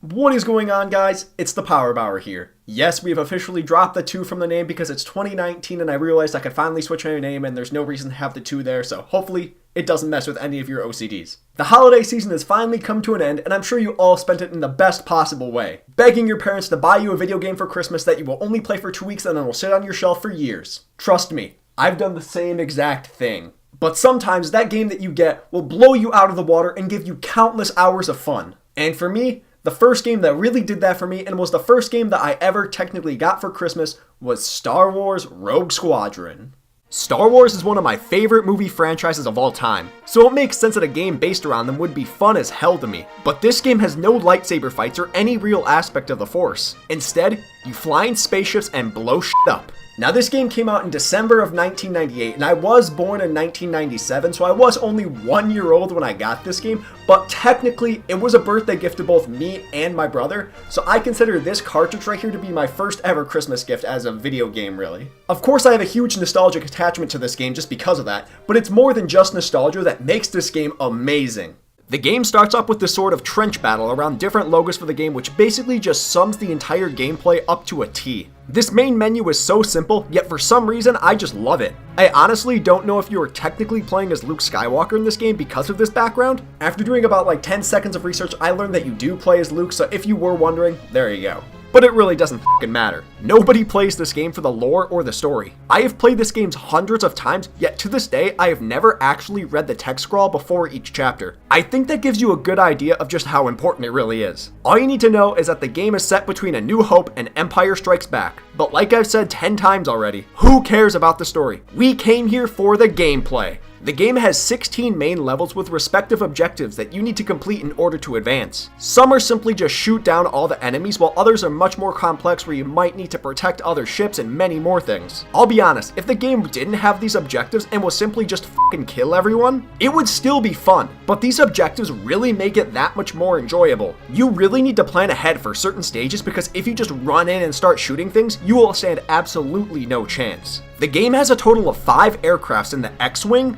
What is going on, guys? It's ThePowerBauer here. Yes, we have officially dropped the 2 from the name because it's 2019 and I realized I could finally switch my name and there's no reason to have the 2 there, so hopefully it doesn't mess with any of your OCDs. The holiday season has finally come to an end and I'm sure you all spent it in the best possible way. Begging your parents to buy you a video game for Christmas that you will only play for 2 weeks and then will sit on your shelf for years. Trust me, I've done the same exact thing. But sometimes that game that you get will blow you out of the water and give you countless hours of fun. And for me, the first game that really did that for me and was the first game that I ever technically got for Christmas was Star Wars Rogue Squadron. Star Wars is one of my favorite movie franchises of all time, so it makes sense that a game based around them would be fun as hell to me. But this game has no lightsaber fights or any real aspect of the Force. Instead, you fly in spaceships and blow shit up. Now this game came out in December of 1998 and I was born in 1997, so I was only 1 year old when I got this game, but technically it was a birthday gift to both me and my brother, so I consider this cartridge right here to be my first ever Christmas gift as a video game, really. Of course I have a huge nostalgic attachment to this game just because of that, but it's more than just nostalgia that makes this game amazing. The game starts up with this sort of trench battle around different logos for the game, which basically just sums the entire gameplay up to a T. This main menu is so simple, yet for some reason I just love it. I honestly don't know if you are technically playing as Luke Skywalker in this game because of this background. After doing about like 10 seconds of research, I learned that you do play as Luke, so if you were wondering, there you go. But it really doesn't fucking matter. Nobody plays this game for the lore or the story. I have played this game hundreds of times, yet to this day, I have never actually read the text scroll before each chapter. I think that gives you a good idea of just how important it really is. All you need to know is that the game is set between A New Hope and Empire Strikes Back. But like I've said 10 times already, who cares about the story? We came here for the gameplay. The game has 16 main levels with respective objectives that you need to complete in order to advance. Some are simply just shoot down all the enemies, while others are much more complex where you might need to protect other ships and many more things. I'll be honest, if the game didn't have these objectives and was simply just fucking kill everyone, it would still be fun, but these objectives really make it that much more enjoyable. You really need to plan ahead for certain stages because if you just run in and start shooting things, you will stand absolutely no chance. The game has a total of 5 aircrafts in the X-Wing,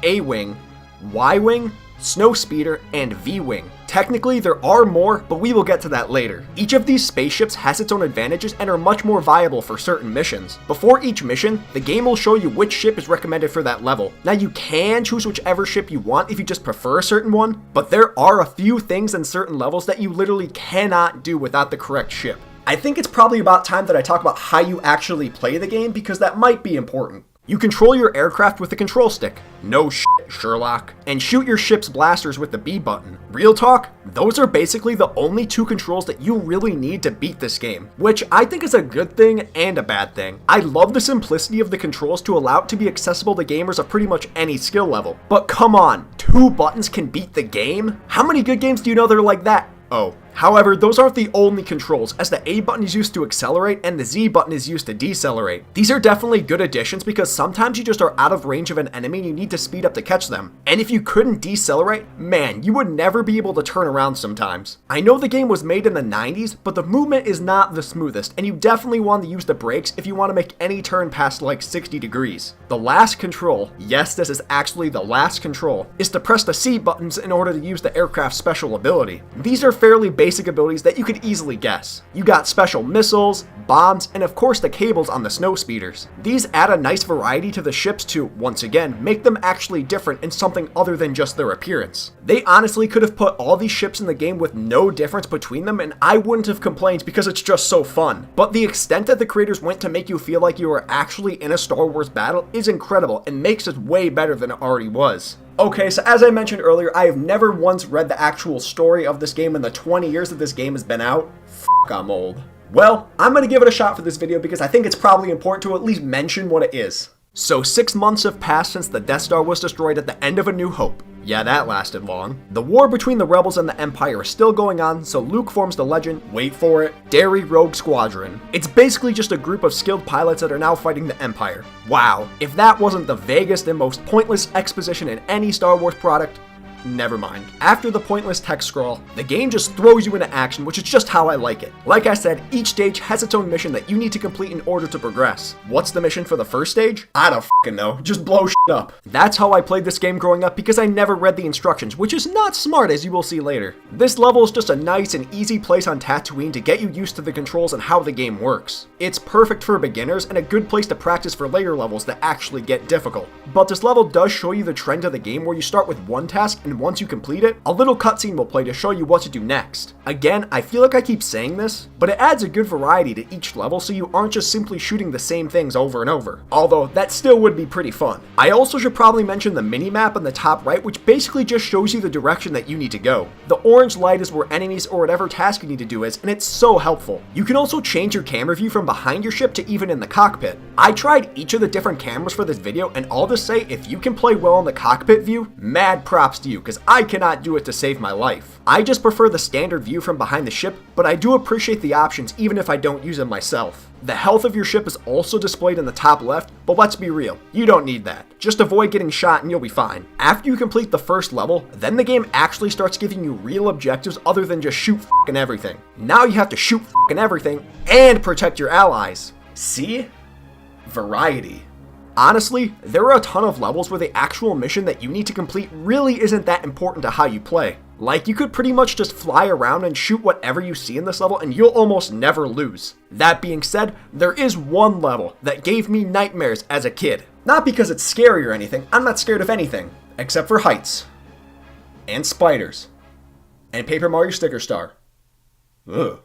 A-Wing, Y-Wing, Snowspeeder, and V-Wing. Technically, there are more, but we will get to that later. Each of these spaceships has its own advantages and are much more viable for certain missions. Before each mission, the game will show you which ship is recommended for that level. Now you can choose whichever ship you want if you just prefer a certain one, but there are a few things in certain levels that you literally cannot do without the correct ship. I think it's probably about time that I talk about how you actually play the game because that might be important. You control your aircraft with the control stick. No shit, Sherlock. And shoot your ship's blasters with the B button. Real talk, those are basically the only 2 controls that you really need to beat this game, which I think is a good thing and a bad thing. I love the simplicity of the controls to allow it to be accessible to gamers of pretty much any skill level. But come on, 2 buttons can beat the game? How many good games do you know that are like that? Oh. However, those aren't the only controls, as the A button is used to accelerate and the Z button is used to decelerate. These are definitely good additions because sometimes you just are out of range of an enemy and you need to speed up to catch them. And if you couldn't decelerate, man, you would never be able to turn around sometimes. I know the game was made in the 90s, but the movement is not the smoothest, and you definitely want to use the brakes if you want to make any turn past like 60 degrees. The last control, yes, this is actually the last control, is to press the C buttons in order to use the aircraft's special ability. These are fairly basic abilities that you could easily guess. You got special missiles, bombs, and of course the cables on the snowspeeders. These add a nice variety to the ships to, once again, make them actually different in something other than just their appearance. They honestly could have put all these ships in the game with no difference between them and I wouldn't have complained because it's just so fun. But the extent that the creators went to make you feel like you were actually in a Star Wars battle is incredible and makes it way better than it already was. Okay, so as I mentioned earlier, I have never once read the actual story of this game in the 20 years that this game has been out. I'm old. Well, I'm gonna give it a shot for this video because I think it's probably important to at least mention what it is. So 6 months have passed since the Death Star was destroyed at the end of A New Hope. Yeah, that lasted long. The war between the Rebels and the Empire is still going on, so Luke forms the legend, wait for it, Derry Rogue Squadron. It's basically just a group of skilled pilots that are now fighting the Empire. Wow, if that wasn't the vaguest and most pointless exposition in any Star Wars product, never mind. After the pointless text scroll, the game just throws you into action, which is just how I like it. Like I said, each stage has its own mission that you need to complete in order to progress. What's the mission for the first stage? I don't fucking know. Just blow shit up. That's how I played this game growing up because I never read the instructions, which is not smart, as you will see later. This level is just a nice and easy place on Tatooine to get you used to the controls and how the game works. It's perfect for beginners and a good place to practice for later levels that actually get difficult. But this level does show you the trend of the game where you start with one task and once you complete it, a little cutscene will play to show you what to do next. Again, I feel like I keep saying this, but it adds a good variety to each level so you aren't just simply shooting the same things over and over. Although, that still would be pretty fun. I also should probably mention the mini-map on the top right, which basically just shows you the direction that you need to go. The orange light is where enemies or whatever task you need to do is, and it's so helpful. You can also change your camera view from behind your ship to even in the cockpit. I tried each of the different cameras for this video, and I'll just say, if you can play well in the cockpit view, mad props to you, because I cannot do it to save my life. I just prefer the standard view from behind the ship, but I do appreciate the options even if I don't use them myself. The health of your ship is also displayed in the top left, but let's be real, you don't need that. Just avoid getting shot and you'll be fine. After you complete the first level, then the game actually starts giving you real objectives other than just shoot f***ing everything. Now you have to shoot f***ing everything and protect your allies. See? Variety. Honestly, there are a ton of levels where the actual mission that you need to complete really isn't that important to how you play. Like, you could pretty much just fly around and shoot whatever you see in this level and you'll almost never lose. That being said, there is one level that gave me nightmares as a kid. Not because it's scary or anything, I'm not scared of anything, except for heights. And spiders. And Paper Mario Sticker Star. Ugh.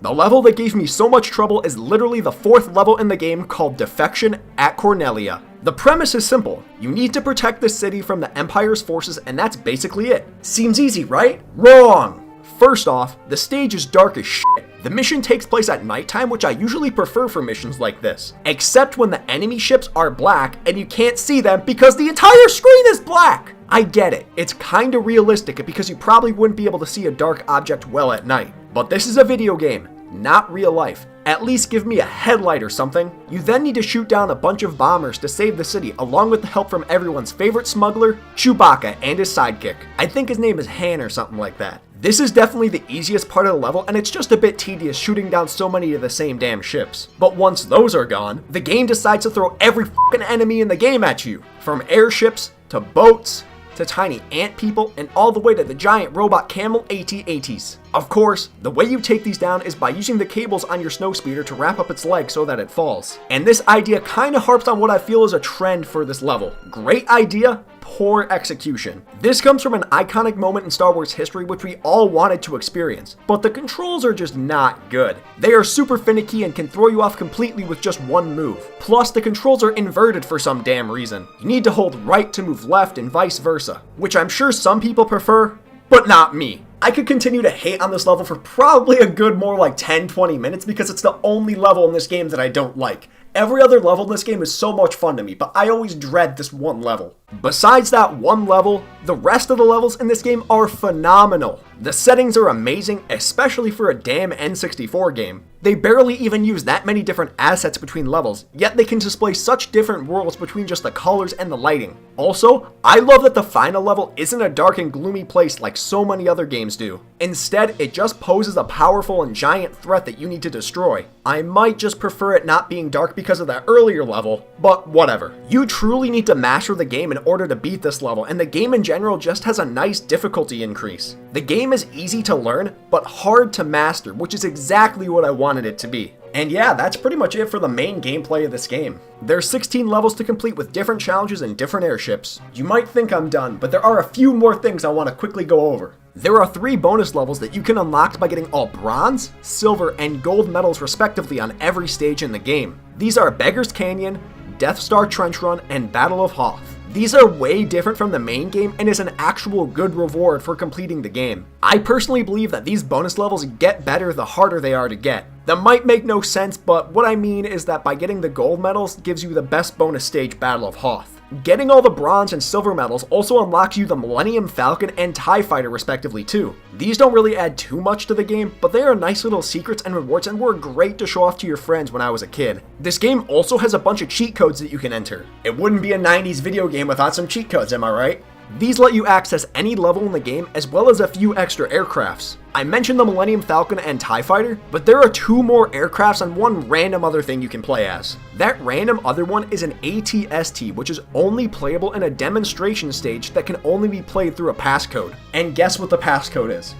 The level that gave me so much trouble is literally the fourth level in the game called Defection at Cornelia. The premise is simple. You need to protect the city from the Empire's forces and that's basically it. Seems easy, right? Wrong! First off, the stage is dark as shit. The mission takes place at nighttime, which I usually prefer for missions like this. Except when the enemy ships are black and you can't see them because the entire screen is black! I get it. It's kinda realistic because you probably wouldn't be able to see a dark object well at night. But this is a video game, not real life. At least give me a headlight or something. You then need to shoot down a bunch of bombers to save the city, along with the help from everyone's favorite smuggler, Chewbacca, and his sidekick. I think his name is Han or something like that. This is definitely the easiest part of the level, and it's just a bit tedious shooting down so many of the same damn ships. But once those are gone, the game decides to throw every fucking enemy in the game at you. From airships, to boats, to tiny ant people, and all the way to the giant robot camel AT-ATs. Of course, the way you take these down is by using the cables on your snowspeeder to wrap up its leg so that it falls. And this idea kinda harps on what I feel is a trend for this level. Great idea, poor execution. This comes from an iconic moment in Star Wars history which we all wanted to experience, but the controls are just not good. They are super finicky and can throw you off completely with just one move. Plus, the controls are inverted for some damn reason. You need to hold right to move left and vice versa, which I'm sure some people prefer, but not me. I could continue to hate on this level for probably a good more like 10-20 minutes because it's the only level in this game that I don't like. Every other level in this game is so much fun to me, but I always dread this one level. Besides that one level, the rest of the levels in this game are phenomenal. The settings are amazing, especially for a damn N64 game. They barely even use that many different assets between levels, yet they can display such different worlds between just the colors and the lighting. Also, I love that the final level isn't a dark and gloomy place like so many other games do. Instead, it just poses a powerful and giant threat that you need to destroy. I might just prefer it not being dark because of that earlier level, but whatever. You truly need to master the game in order to beat this level, and the game in general just has a nice difficulty increase. The game is easy to learn, but hard to master, which is exactly what I wanted it to be. And yeah, that's pretty much it for the main gameplay of this game. There's 16 levels to complete with different challenges and different airships. You might think I'm done, but there are a few more things I want to quickly go over. There are 3 bonus levels that you can unlock by getting all bronze, silver, and gold medals respectively on every stage in the game. These are Beggar's Canyon, Death Star Trench Run, and Battle of Hoth. These are way different from the main game and is an actual good reward for completing the game. I personally believe that these bonus levels get better the harder they are to get. That might make no sense, but what I mean is that by getting the gold medals gives you the best bonus stage, Battle of Hoth. Getting all the bronze and silver medals also unlocks you the Millennium Falcon and TIE Fighter respectively too. These don't really add too much to the game, but they are nice little secrets and rewards and were great to show off to your friends when I was a kid. This game also has a bunch of cheat codes that you can enter. It wouldn't be a 90s video game without some cheat codes, am I right? These let you access any level in the game as well as a few extra aircrafts. I mentioned the Millennium Falcon and TIE Fighter, but there are 2 more aircrafts and one random other thing you can play as. That random other one is an AT-ST, which is only playable in a demonstration stage that can only be played through a passcode. And guess what the passcode is?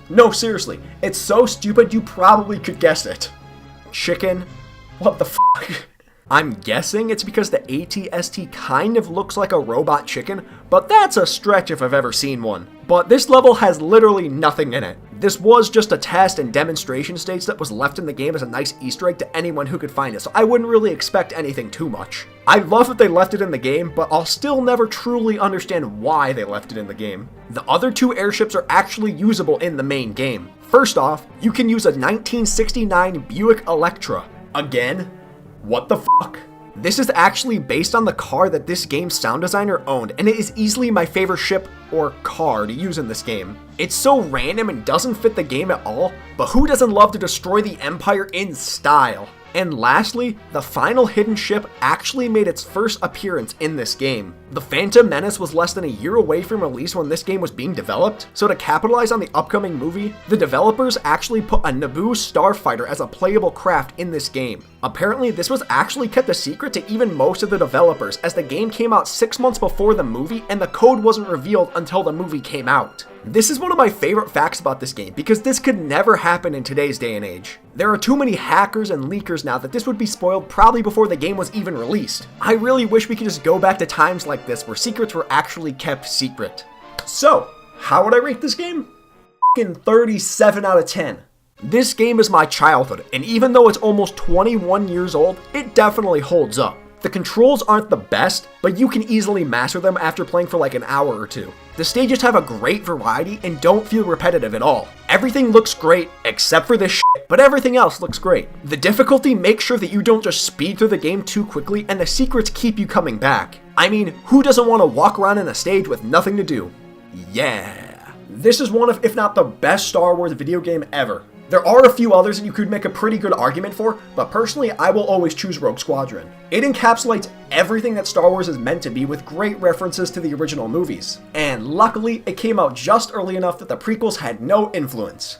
No, seriously, it's so stupid you probably could guess it. Chicken? What the fuck? I'm guessing it's because the AT-ST kind of looks like a robot chicken, but that's a stretch if I've ever seen one. But this level has literally nothing in it. This was just a test and demonstration stage that was left in the game as a nice Easter egg to anyone who could find it, so I wouldn't really expect anything too much. I love that they left it in the game, but I'll still never truly understand why they left it in the game. The other 2 airships are actually usable in the main game. First off, you can use a 1969 Buick Electra. Again? What the fuck? This is actually based on the car that this game's sound designer owned, and it is easily my favorite ship or car to use in this game. It's so random and doesn't fit the game at all, but who doesn't love to destroy the Empire in style? And lastly, the final hidden ship actually made its first appearance in this game. The Phantom Menace was less than a year away from release when this game was being developed, so to capitalize on the upcoming movie, the developers actually put a Naboo starfighter as a playable craft in this game. Apparently, this was actually kept a secret to even most of the developers, as the game came out 6 months before the movie and the code wasn't revealed until the movie came out. This is one of my favorite facts about this game, because this could never happen in today's day and age. There are too many hackers and leakers now that this would be spoiled probably before the game was even released. I really wish we could just go back to times like this where secrets were actually kept secret. So, how would I rate this game? F***ing 37 out of 10. This game is my childhood, and even though it's almost 21 years old, it definitely holds up. The controls aren't the best, but you can easily master them after playing for like an hour or 2. The stages have a great variety and don't feel repetitive at all. Everything looks great, except for this shit, but everything else looks great. The difficulty makes sure that you don't just speed through the game too quickly, and the secrets keep you coming back. I mean, who doesn't want to walk around in a stage with nothing to do? Yeah. This is one of, if not the best Star Wars video game ever. There are a few others that you could make a pretty good argument for, but personally, I will always choose Rogue Squadron. It encapsulates everything that Star Wars is meant to be with great references to the original movies. And luckily, it came out just early enough that the prequels had no influence.